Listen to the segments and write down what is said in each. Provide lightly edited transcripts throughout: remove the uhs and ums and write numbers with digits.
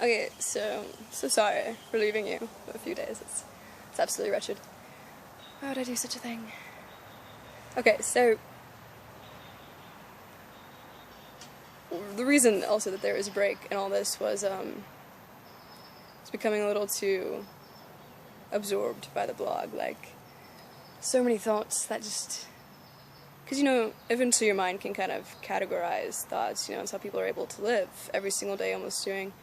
Okay, so sorry for leaving you for a few days. It's absolutely wretched. Why would I do such a thing? Okay, so the reason also that there was a break in all this was it's becoming a little too absorbed by the blog. Like, so many thoughts that just, because eventually your mind can kind of categorize thoughts. It's how people are able to live every single day, almost doing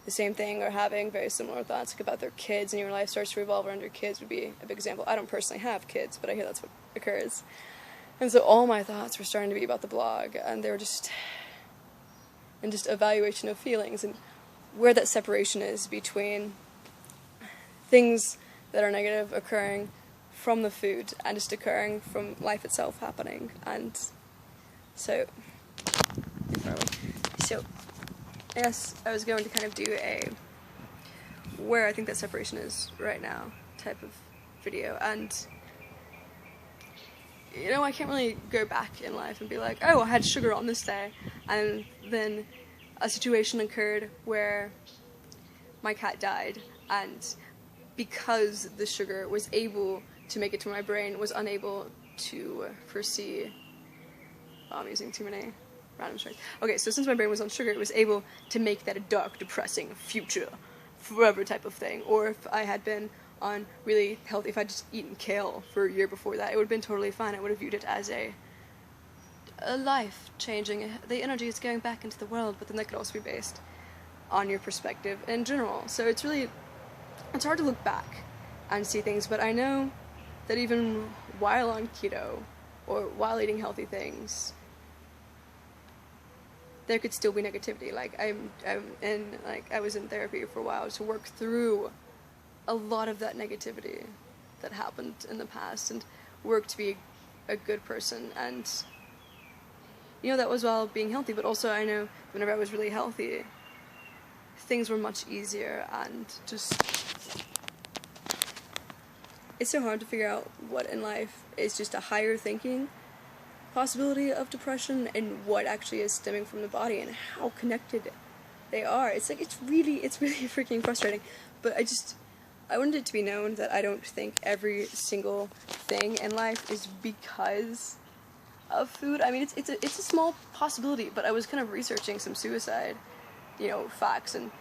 the same thing or having very similar thoughts, like about their kids, and your life starts to revolve around your kids would be a big example. I don't personally have kids, but I hear that's what occurs. And so all my thoughts were starting to be about the blog, and they were just evaluation of feelings and where that separation is between things that are negative occurring from the food and just occurring from life itself happening. And so yes, I was going to kind of do a where I think that separation is right now type of video, and I can't really go back in life and be like, oh, I had sugar on this day, and then a situation occurred where my cat died, and because the sugar was able to make it to my brain, was unable to foresee. Oh, I'm using too many random strikes. Okay, so since my brain was on sugar, it was able to make that a dark, depressing future, forever type of thing. Or if I had been on really healthy, if I'd just eaten kale for a year before that, it would have been totally fine. I would have viewed it as a life changing. The energy is going back into the world, but then that could also be based on your perspective in general. So it's hard to look back and see things, but I know that even while on keto or while eating healthy things, there could still be negativity. Like I was in therapy for a while to work through a lot of that negativity that happened in the past and work to be a good person. And that was while being healthy, but also I know whenever I was really healthy, things were much easier, and just it's so hard to figure out what in life is just a higher thinking possibility of depression and what actually is stemming from the body and how connected they are. It's really freaking frustrating. But I wanted it to be known that I don't think every single thing in life is because of food. I mean, it's a small possibility, but I was kind of researching some suicide, facts, and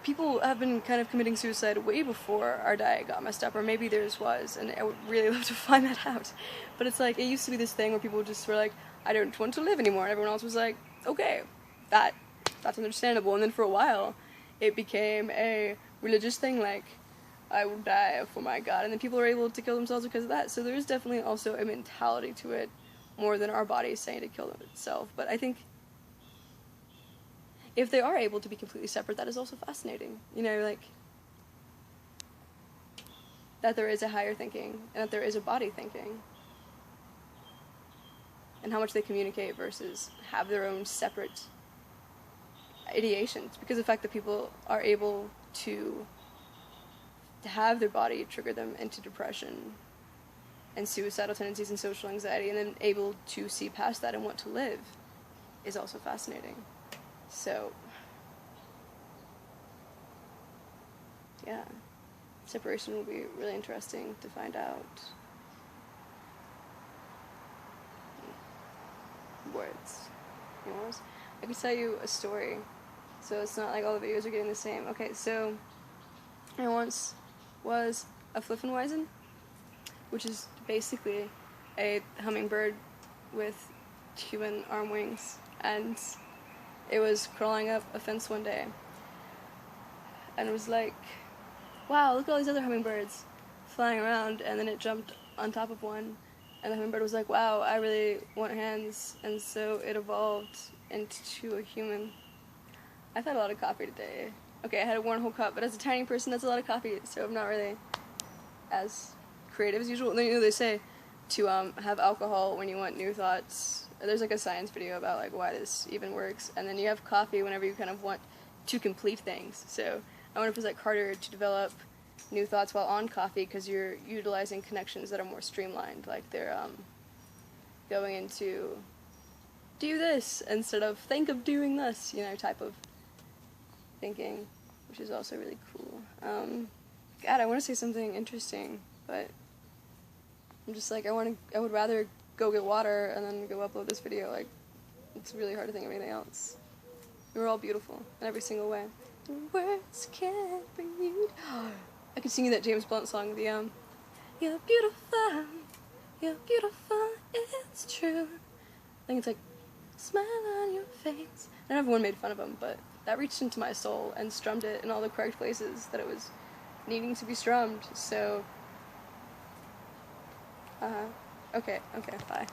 people have been kind of committing suicide way before our diet got messed up, or maybe theirs was, and I would really love to find that out. But it's like, it used to be this thing where people just were like, I don't want to live anymore, and everyone else was like, okay, that's understandable. And then for a while, it became a religious thing, like, I will die for my God, and then people are able to kill themselves because of that. So there is definitely also a mentality to it, more than our body saying to kill itself. But I think if they are able to be completely separate, that is also fascinating. That there is a higher thinking, and that there is a body thinking, and how much they communicate versus have their own separate ideations. Because the fact that people are able to have their body trigger them into depression and suicidal tendencies and social anxiety, and then able to see past that and want to live, is also fascinating. So, yeah, separation will be really interesting to find out. Words. I could tell you a story, so it's not like all the videos are getting the same. Okay, so I once was a Fliffenweisen, which is basically a hummingbird with human arm wings, and it was crawling up a fence one day, and it was like, wow, look at all these other hummingbirds flying around, and then it jumped on top of one, and the hummingbird was like, wow, I really want hands, and so it evolved into a human. I've had a lot of coffee today. Okay, I had one whole cup, but as a tiny person, that's a lot of coffee, so I'm not really as creative as usual. And then, they say to have alcohol when you want new thoughts. There's like a science video about like why this even works, and then you have coffee whenever you kind of want to complete things. So I wonder if it's like harder to develop new thoughts while on coffee because you're utilizing connections that are more streamlined, like they're going into do this instead of think of doing this, type of thinking. which is also really cool. God, I want to say something interesting, but I'm just like, I would rather go get water and then go upload this video. Like, it's really hard to think of anything else. We're all beautiful in every single way. The words can't bring you. I could sing you that James Blunt song, the you're beautiful, it's true. I think it's like, smile on your face. I know everyone made fun of him, but that reached into my soul and strummed it in all the correct places that it was needing to be strummed, so, okay, bye.